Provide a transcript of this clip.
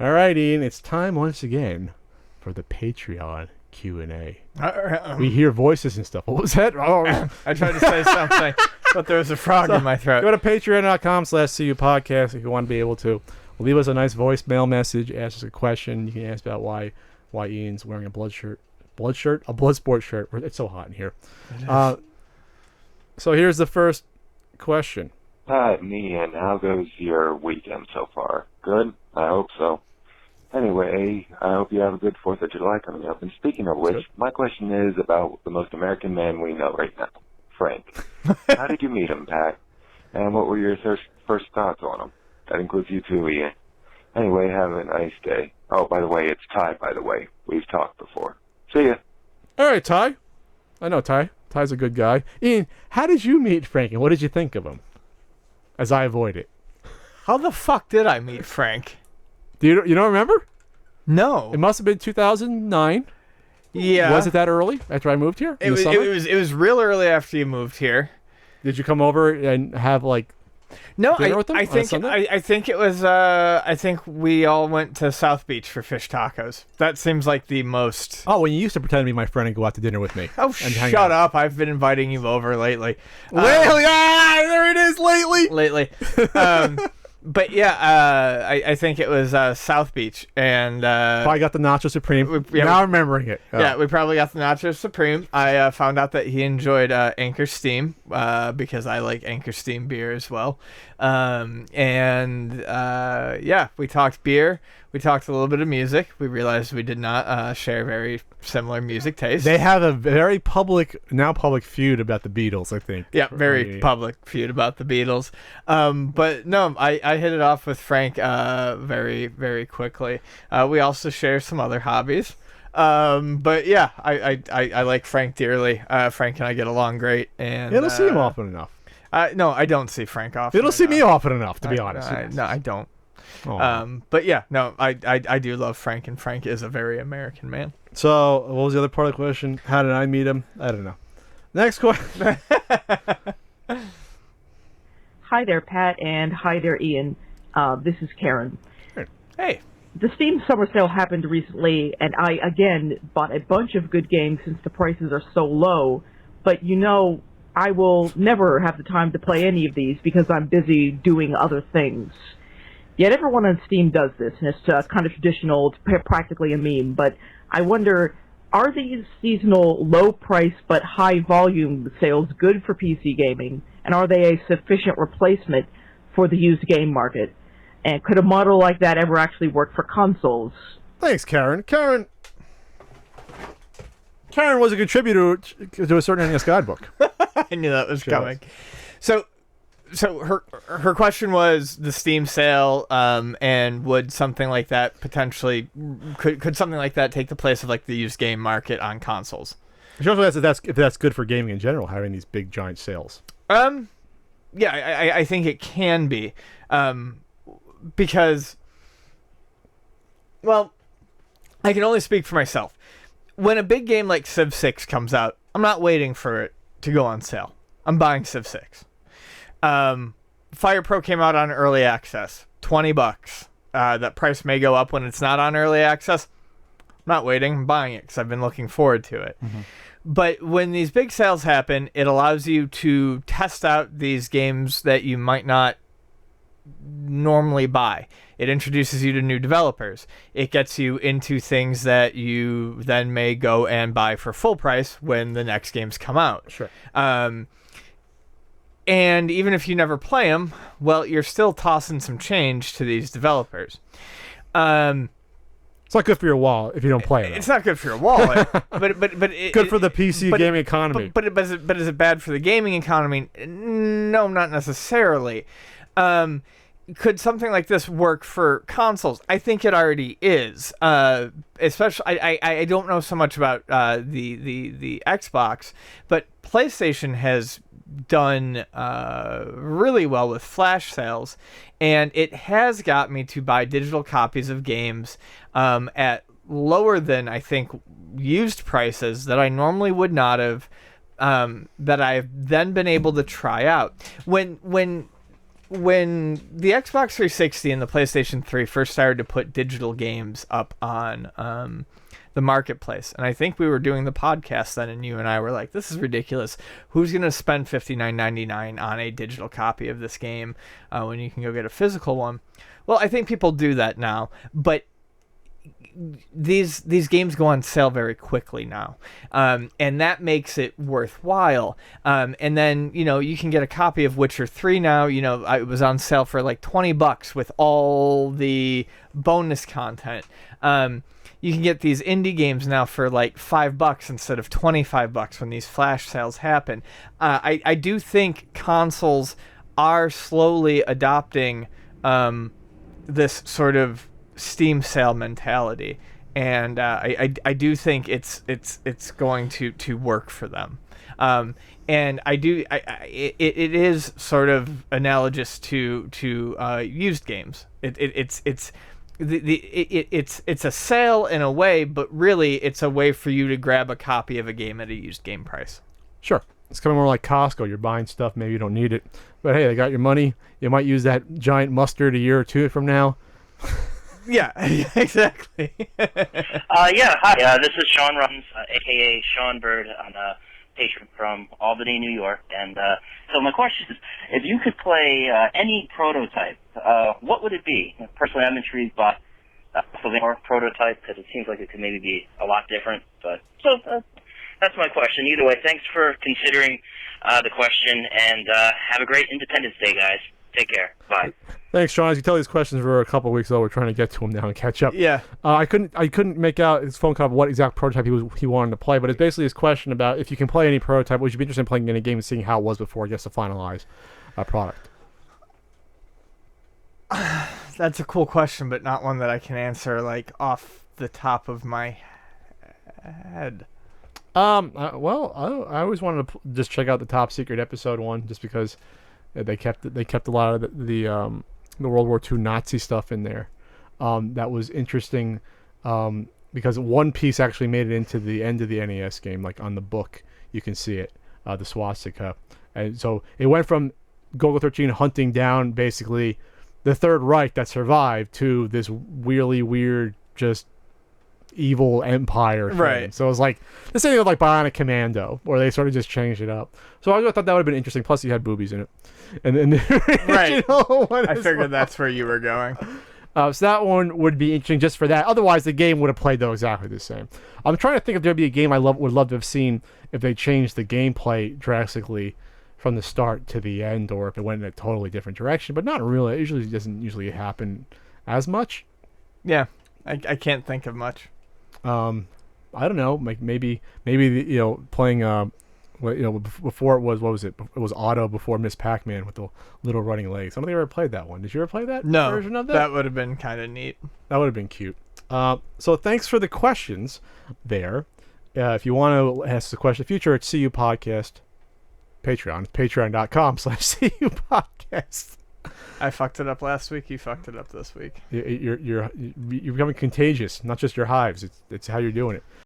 All right, Ian, it's time once again for the Patreon Q&A. We hear voices and stuff. What was that? Oh. I tried to say something, but there was a frog in my throat. Go to patreon.com/CU podcast if you want to be able to. Leave us a nice voicemail message. Ask us a question. You can ask about why Ian's wearing a blood sport shirt. It's so hot in here. So here's the first question. Hi, Ian. How goes your weekend so far? Good? I hope so. Anyway, I hope you have a good 4th of July coming up. And speaking of which, my question is about the most American man we know right now, Frank. How did you meet him, Pat? And what were your first thoughts on him? That includes you too, Ian. Anyway, have a nice day. Oh, by the way, it's Ty, by the way. We've talked before. See ya. All right, Ty. I know Ty. Ty's a good guy. Ian, how did you meet Frank, and what did you think of him? As I avoid it. How the fuck did I meet Frank? You don't remember? No. It must have been 2009. Yeah. Was it that early after I moved here? It was real early after you moved here. Did you come over and have No, dinner with them I on think Sunday? I think it was I think we all went to South Beach for fish tacos. That seems like the most. Oh, when you used to pretend to be my friend and go out to dinner with me. Oh, and hang shut out. up! I've been inviting you over lately. Lately, there it is. Lately. But yeah, I think it was South Beach, and Probably got the Nacho Supreme. Now I'm remembering it. Oh. Yeah, we probably got the Nacho Supreme. I found out that he enjoyed Anchor Steam because I like Anchor Steam beer as well. Yeah, we talked beer. We talked a little bit of music. We realized we did not share very similar music tastes. They have a very public feud about the Beatles, I think. Yeah, very public feud about the Beatles. But no, I hit it off with Frank very, very quickly. We also share some other hobbies. But yeah, I like Frank dearly. Frank and I get along great. And You don't see him often enough. No, I don't see Frank often. You don't see me often enough, to be honest. No, I don't. Oh. But yeah, no, I do love Frank, and Frank is a very American man. So, what was the other part of the question? How did I meet him? I don't know. Next question. Hi there, Pat, and hi there, Ian. This is Karen. Hey. The Steam Summer Sale happened recently, and I, again, bought a bunch of good games since the prices are so low. But, I will never have the time to play any of these because I'm busy doing other things. Yet everyone on Steam does this, and it's kind of traditional. It's practically a meme. But I wonder, are these seasonal, low-price but high-volume sales good for PC gaming? And are they a sufficient replacement for the used game market? And could a model like that ever actually work for consoles? Thanks, Karen. Karen was a contributor to a certain NES guidebook. I knew that was coming. So her question was the Steam sale, and would something like that potentially could something like that take the place of the used game market on consoles? She also asked if that's good for gaming in general, having these big giant sales. Yeah, I think it can be, because, well, I can only speak for myself. When a big game like Civ 6 comes out, I'm not waiting for it to go on sale. I'm buying Civ 6. Fire Pro came out on early access, $20. That price may go up when it's not on early access. I'm not waiting. I'm buying it because I've been looking forward to it. Mm-hmm. But when these big sales happen, it allows you to test out these games that you might not normally buy. It introduces you to new developers. It gets you into things that you then may go and buy for full price when the next games come out. Sure. And even if you never play them, well, you're still tossing some change to these developers. It's not good for your wallet if you don't play it. It's not good for your wallet, but good for the PC gaming economy. But is it bad for the gaming economy? No, not necessarily. Could something like this work for consoles? I think it already is. Especially, I don't know so much about the Xbox, but PlayStation has done really well with flash sales, and it has got me to buy digital copies of games at lower than, I think, used prices that I normally would not have, that I've then been able to try out. When when the Xbox 360 and the PlayStation 3 first started to put digital games up on the marketplace, and I think we were doing the podcast then, and you and I were like, this is ridiculous. Who's going to spend $59.99 on a digital copy of this game when you can go get a physical one? Well, I think people do that now, but these games go on sale very quickly now, and that makes it worthwhile. And then you can get a copy of Witcher 3 now. It was on sale for like $20 with all the bonus content. You can get these indie games now for like $5 instead of $25 when these flash sales happen. I do think consoles are slowly adopting this sort of Steam sale mentality, and I do think it's going to work for them. And it is sort of analogous to used games. It's a sale in a way, but really it's a way for you to grab a copy of a game at a used game price. Sure. It's kind of more like Costco. You're buying stuff, maybe you don't need it, but hey, they got your money. You might use that giant mustard a year or two from now. Yeah, exactly. Hi. This is Sean Runs, a.k.a. Sean Bird. I'm a patron from Albany, New York. And so my question is, if you could play any prototype, what would it be? Personally, I'm intrigued by the prototype because it seems like it could maybe be a lot different. But so that's my question. Either way, thanks for considering the question, and have a great Independence Day, guys. Take care. Bye. Thanks, Sean. As you tell, these questions were a couple of weeks ago. We're trying to get to him now and catch up. Yeah. I couldn't make out his phone call of what exact prototype he wanted to play, but it's basically his question about if you can play any prototype, would you be interested in playing any game and seeing how it was before it gets to finalize a product? That's a cool question, but not one that I can answer like off the top of my head. I always wanted to just check out the Top Secret episode 1, just because they kept a lot of the World War II Nazi stuff in there. That was interesting because one piece actually made it into the end of the NES game, like on the book you can see it, the swastika, and so it went from Golgo 13 hunting down basically the Third Reich that survived to this really weird just evil empire thing. Right. So it was like the same thing with like Bionic Commando, where they sort of just changed it up. So I thought that would have been interesting. Plus, you had boobies in it, and the right. One I figured that's where you were going. So that one would be interesting just for that. Otherwise, the game would have played though exactly the same. I'm trying to think if there'd be a game would love to have seen if they changed the gameplay drastically from the start to the end, or if it went in a totally different direction. But not really. It doesn't happen as much. Yeah, I can't think of much. I don't know. Like maybe playing before it was, what was it? It was Auto before Miss Pac-Man with the little running legs. I don't think I ever played that one. Did you ever play that version of that? That would have been kind of neat. That would have been cute. So thanks for the questions there. If you want to ask the question in the future, it's CU Podcast Patreon. Patreon.com/CU Podcast. I fucked it up last week. You fucked it up this week. You're becoming contagious. Not just your hives. It's how you're doing it.